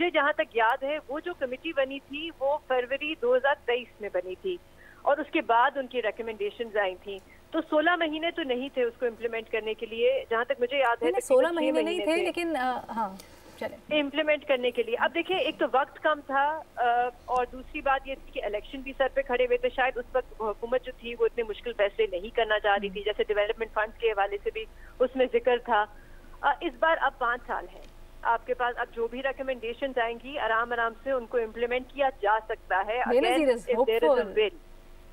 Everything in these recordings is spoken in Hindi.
मुझे जहाँ तक याद है वो जो कमेटी बनी थी वो फरवरी 2023 में बनी थी और उसके बाद उनकी रिकमेंडेशंस आई थी। तो 16 महीने तो नहीं थे उसको इम्प्लीमेंट करने के लिए, जहाँ तक मुझे याद है। 16 महीने नहीं थे, लेकिन हाँ चले इम्प्लीमेंट करने के लिए। अब देखिए, एक तो वक्त कम था और दूसरी बात ये थी कि इलेक्शन भी सर पे खड़े हुए थे। शायद उस वक्त हुकूमत जो थी वो इतने मुश्किल फैसले नहीं करना चाह रही थी, जैसे डेवलपमेंट फंड्स के हवाले से भी उसमें जिक्र था। इस बार अब 5 साल है आपके पास, अब जो भी रिकमेंडेशन आएंगी आराम आराम से उनको इम्प्लीमेंट किया जा सकता है again if there is a will.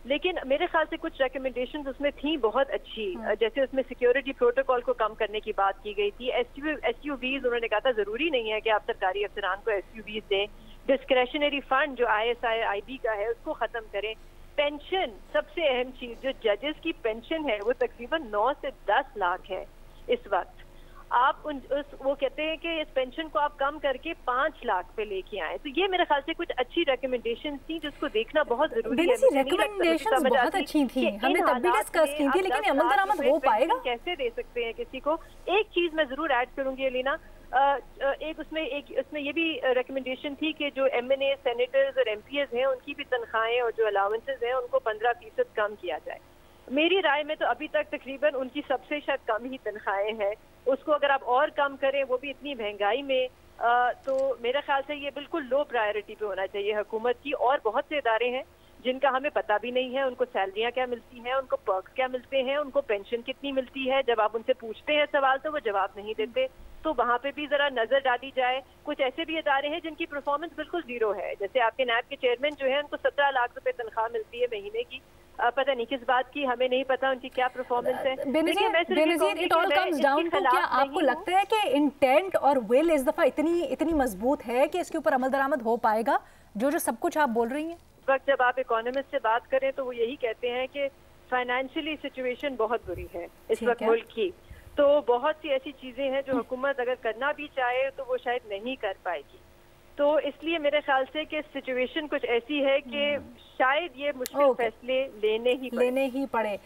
लेकिन मेरे ख्याल से कुछ रिकमेंडेशंस उसमें थी बहुत अच्छी, जैसे उसमें सिक्योरिटी प्रोटोकॉल को कम करने की बात की गई थी। एसयूवीज उन्होंने कहा था जरूरी नहीं है कि आप सरकारी अफसरान को एसयूवीज दें। डिस्क्रेशनरी फंड जो ISI-IB का है उसको खत्म करें। पेंशन सबसे अहम चीज, जो जजेस की पेंशन है वो तकरीबन 9 से 10 लाख है इस वक्त। आप वो कहते हैं कि इस पेंशन को आप कम करके 5 लाख पे लेके आए। तो ये मेरे ख्याल से कुछ अच्छी रिकमेंडेशन थी जिसको देखना बहुत जरूरी है। रिकमेंडेशंस बहुत अच्छी थी, हमने तब भी डिस्कस की थी, लेकिन अमल दरामद हो पाएगा कैसे दे सकते हैं किसी को। एक चीज मैं जरूर ऐड करूंगी अलीना, एक उसमें ये भी रिकमेंडेशन थी कि जो MNA सेनेटर्स और MPs हैं उनकी भी तनख्वाहें और जो अलाउंसेस हैं उनको 15% कम किया जाए। मेरी राय में तो अभी तक तकरीबन उनकी सबसे शायद कम ही तनख्वाहें हैं, उसको अगर आप और कम करें वो भी इतनी महंगाई में, तो मेरे ख्याल से ये बिल्कुल लो प्रायोरिटी पे होना चाहिए हुकूमत की। और बहुत से इदारे हैं जिनका हमें पता भी नहीं है उनको सैलरियां क्या मिलती हैं, उनको पर्क्स क्या मिलते हैं, उनको पेंशन कितनी मिलती है। जब आप उनसे पूछते हैं सवाल तो वो जवाब नहीं देते, तो वहाँ पे भी जरा नजर डाली जाए। कुछ ऐसे भी इदारे हैं जिनकी परफॉर्मेंस बिल्कुल जीरो है, जैसे आपके नैब के चेयरमैन जो है उनको 17 लाख रुपए तनख्वाह मिलती है महीने की। पता नहीं किस बात की, हमें नहीं पता उनकी क्या परफॉर्मेंस है। Benazir, it all comes down to, क्या आपको लगता है कि इंटेंट और विल इस दफा इतनी मजबूत है कि इसके ऊपर अमल दरामद हो पाएगा, जो सब कुछ आप बोल रही हैं? इस वक्त जब आप इकोनॉमिस्ट से बात करें तो वो यही कहते हैं कि फाइनेंशियली सिचुएशन बहुत बुरी है इस वक्त मुल्क की। तो बहुत सी ऐसी चीजें हैं जो हुकूमत अगर करना भी चाहे तो वो शायद नहीं कर पाएगी। तो इसलिए मेरे ख्याल से कि सिचुएशन कुछ ऐसी है कि शायद ये मुश्किल फैसले लेने ही पड़े।